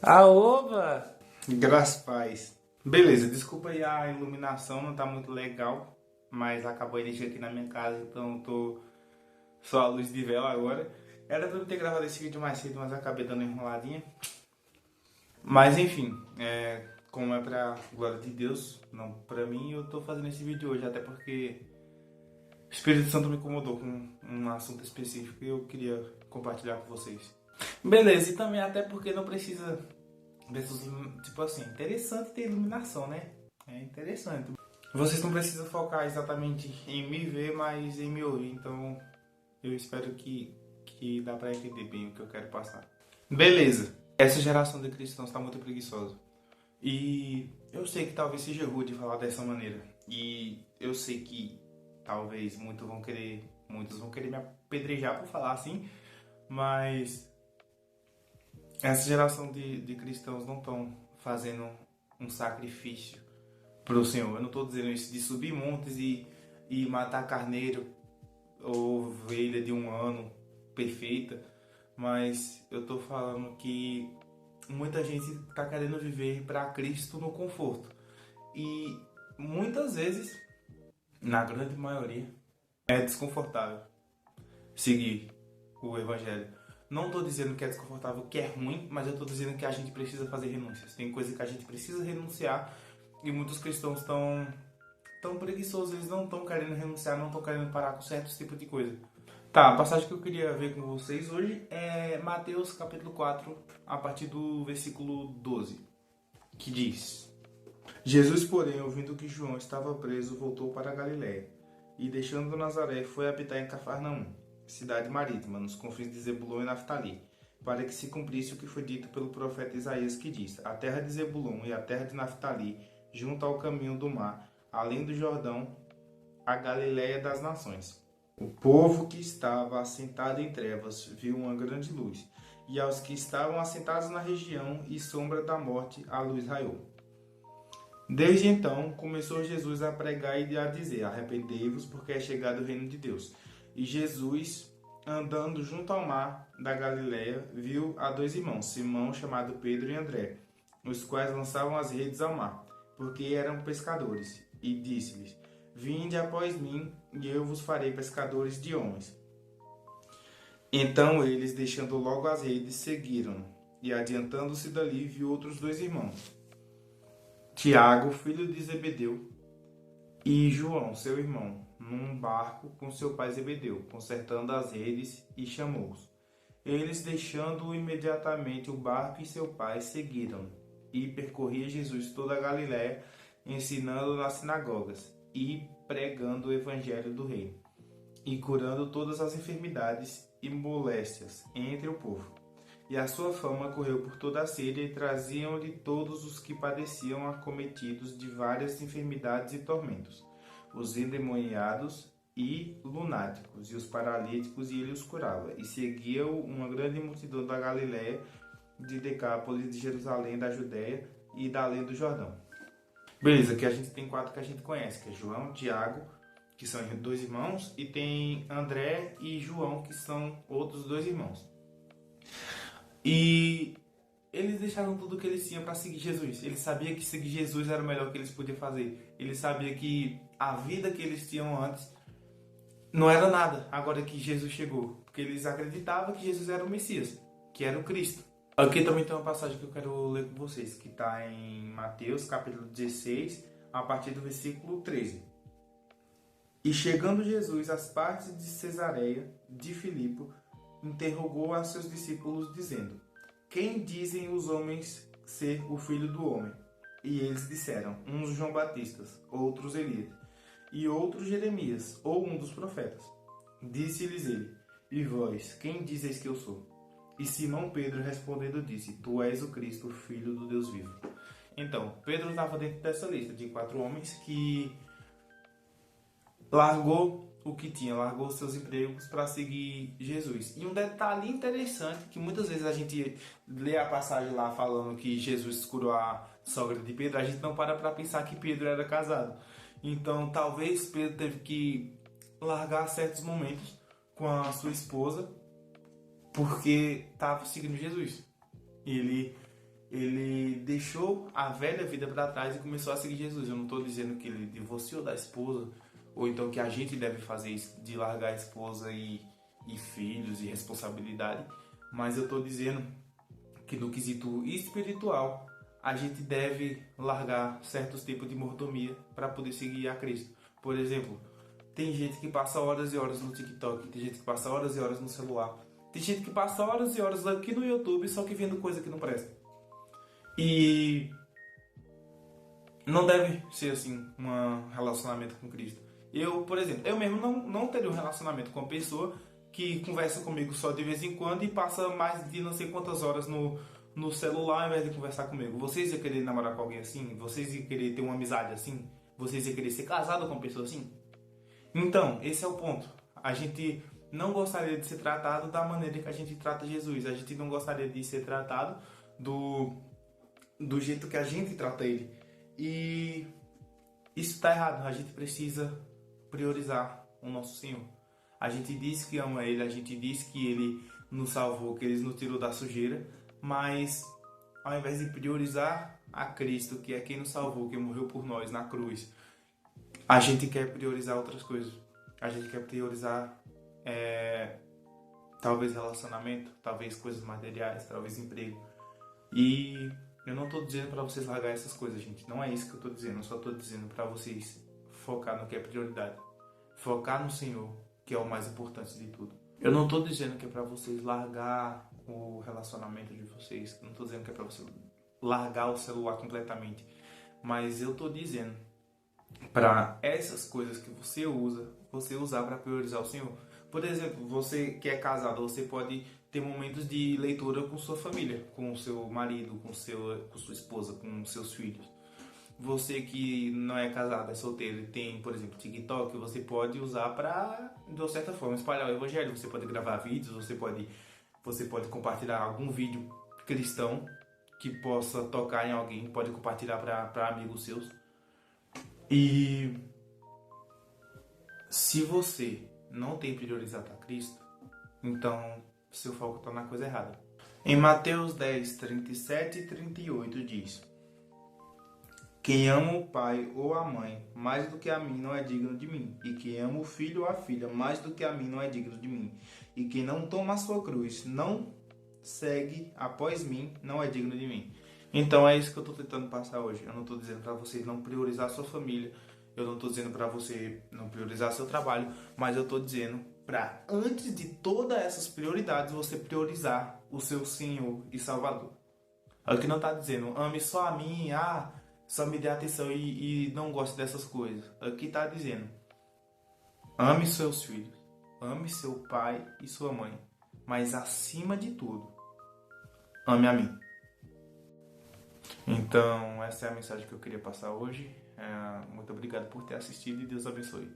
Aoba! Graças a paz. Beleza, desculpa aí a iluminação, não tá muito legal, mas acabou a energia aqui na minha casa, então eu tô só a luz de vela agora. Era pra eu ter gravado esse vídeo mais cedo, mas eu acabei dando uma enroladinha. Mas enfim, como é pra glória de Deus, não pra mim, eu tô fazendo esse vídeo hoje, até porque o Espírito Santo me incomodou com um assunto específico e eu queria compartilhar com vocês. Beleza, e também até porque não precisa tipo assim, interessante ter iluminação, né? É interessante. Vocês não precisam focar exatamente em me ver, mas em me ouvir. Então, eu espero que dá pra entender bem o que eu quero passar. Beleza. Essa geração de cristãos tá muito preguiçosa. E eu sei que talvez seja rude falar dessa maneira. E eu sei que talvez muitos vão querer me apedrejar por falar assim, mas essa geração de cristãos não estão fazendo um sacrifício para o Senhor. Eu não estou dizendo isso de subir montes e matar carneiro ou ovelha de um ano perfeita, mas eu estou falando que muita gente está querendo viver para Cristo no conforto. E muitas vezes, na grande maioria, é desconfortável seguir o Evangelho. Não estou dizendo que é desconfortável, que é ruim, mas eu estou dizendo que a gente precisa fazer renúncias. Tem coisa que a gente precisa renunciar e muitos cristãos estão tão preguiçosos, eles não estão querendo renunciar, não estão querendo parar com certos tipos de coisa. Tá, a passagem que eu queria ver com vocês hoje é Mateus capítulo 4, a partir do versículo 12, que diz: Jesus, porém, ouvindo que João estava preso, voltou para a Galiléia, e deixando Nazaré, foi habitar em Cafarnaum, cidade marítima, nos confins de Zebulon e Naftali, para que se cumprisse o que foi dito pelo profeta Isaías, que diz: a terra de Zebulon e a terra de Naftali, junto ao caminho do mar, além do Jordão, a Galiléia das nações. O povo que estava assentado em trevas viu uma grande luz, e aos que estavam assentados na região e sombra da morte, a luz raiou. Desde então, começou Jesus a pregar e a dizer: arrependei-vos, porque é chegado o reino de Deus. E Jesus, andando junto ao mar da Galiléia, viu a dois irmãos, Simão, chamado Pedro, e André, os quais lançavam as redes ao mar, porque eram pescadores. E disse-lhes: vinde após mim, e eu vos farei pescadores de homens. Então eles, deixando logo as redes, seguiram. E adiantando-se dali, viu outros dois irmãos, Tiago, filho de Zebedeu, e João, seu irmão, num barco com seu pai Zebedeu, consertando as redes, e chamou-os. Eles, deixando imediatamente o barco e seu pai, seguiram. E percorria Jesus toda a Galiléia, ensinando nas sinagogas e pregando o evangelho do reino, e curando todas as enfermidades e moléstias entre o povo. E a sua fama correu por toda a Síria, e traziam-lhe todos os que padeciam acometidos de várias enfermidades e tormentos, os endemoniados e lunáticos, e os paralíticos, e ele os curava. E seguiu uma grande multidão da Galiléia, de Decápolis, de Jerusalém, da Judéia e da além do Jordão. Beleza, aqui a gente tem quatro que a gente conhece, que é João, Tiago, que são dois irmãos, e tem André e João, que são outros dois irmãos. E eles deixaram tudo o que eles tinham para seguir Jesus. Eles sabiam que seguir Jesus era o melhor que eles podiam fazer. Eles sabiam que a vida que eles tinham antes não era nada, agora que Jesus chegou. Porque eles acreditavam que Jesus era o Messias, que era o Cristo. Aqui também tem uma passagem que eu quero ler com vocês, que está em Mateus capítulo 16, a partir do versículo 13. E chegando Jesus às partes de Cesareia de Filipe, interrogou a seus discípulos, dizendo: quem dizem os homens ser o Filho do Homem? E eles disseram: uns João Batista, outros Elias, e outros Jeremias, ou um dos profetas. Disse-lhes ele: e vós, quem dizeis que eu sou? E Simão Pedro respondendo disse: tu és o Cristo, o Filho do Deus vivo. Então, Pedro estava dentro dessa lista de 4 homens que largou o que tinha, largou seus empregos para seguir Jesus. E um detalhe interessante, que muitas vezes a gente lê a passagem lá falando que Jesus curou a sogra de Pedro, a gente não para pensar que Pedro era casado. Então talvez Pedro teve que largar certos momentos com a sua esposa porque estava seguindo Jesus. Ele ele deixou a velha vida para trás e começou a seguir Jesus. Eu não estou dizendo que ele divorciou da esposa, ou então que a gente deve fazer isso, de largar a esposa e filhos e responsabilidade, mas eu estou dizendo que no quesito espiritual a gente deve largar certos tipos de mordomia para poder seguir a Cristo. Por exemplo, tem gente que passa horas e horas no TikTok, tem gente que passa horas e horas no celular, tem gente que passa horas e horas aqui no YouTube só que vendo coisa que não presta. E não deve ser assim um relacionamento com Cristo. Eu, por exemplo, eu mesmo não teria um relacionamento com uma pessoa que conversa comigo só de vez em quando e passa mais de não sei quantas horas no celular ao invés de conversar comigo. Vocês iam querer namorar com alguém assim? Vocês iam querer ter uma amizade assim? Vocês iam querer ser casado com uma pessoa assim? Então, esse é o ponto. A gente não gostaria de ser tratado da maneira que a gente trata Jesus. A gente não gostaria de ser tratado do jeito que a gente trata ele. E isso está errado. A gente precisa priorizar o nosso Senhor. A gente diz que ama ele, a gente diz que ele nos salvou, que ele nos tirou da sujeira, mas ao invés de priorizar a Cristo, que é quem nos salvou, que morreu por nós na cruz, a gente quer priorizar outras coisas. A gente quer priorizar talvez relacionamento, talvez coisas materiais, talvez emprego. E eu não estou dizendo para vocês largar essas coisas, gente. Não é isso que eu estou dizendo. Eu só estou dizendo para vocês focar no que é prioridade. Focar no Senhor, que é o mais importante de tudo. Eu não estou dizendo que é para vocês largar o relacionamento de vocês. Eu não estou dizendo que é para você largar o celular completamente. Mas eu estou dizendo para essas coisas que você usa, você usar para priorizar o Senhor. Por exemplo, você que é casado, você pode ter momentos de leitura com sua família, com o seu marido, com sua esposa, com seus filhos. Você que não é casado, é solteiro e tem, por exemplo, TikTok, você pode usar para, de uma certa forma, espalhar o evangelho. Você pode gravar vídeos, você pode compartilhar algum vídeo cristão que possa tocar em alguém, pode compartilhar para amigos seus. E se você não tem priorizado a Cristo, então seu foco está na coisa errada. Em Mateus 10, 37 e 38 diz: quem ama o pai ou a mãe mais do que a mim não é digno de mim. E quem ama o filho ou a filha mais do que a mim não é digno de mim. E quem não toma a sua cruz, não segue após mim, não é digno de mim. Então é isso que eu estou tentando passar hoje. Eu não estou dizendo para você não priorizar a sua família. Eu não estou dizendo para você não priorizar seu trabalho. Mas eu estou dizendo para, antes de todas essas prioridades, você priorizar o seu Senhor e Salvador. Aqui não está dizendo, ame só a mim, só me dê atenção e não goste dessas coisas. Aqui está dizendo, ame seus filhos, ame seu pai e sua mãe, mas acima de tudo, ame a mim. Então, essa é a mensagem que eu queria passar hoje. Muito obrigado por ter assistido e Deus abençoe.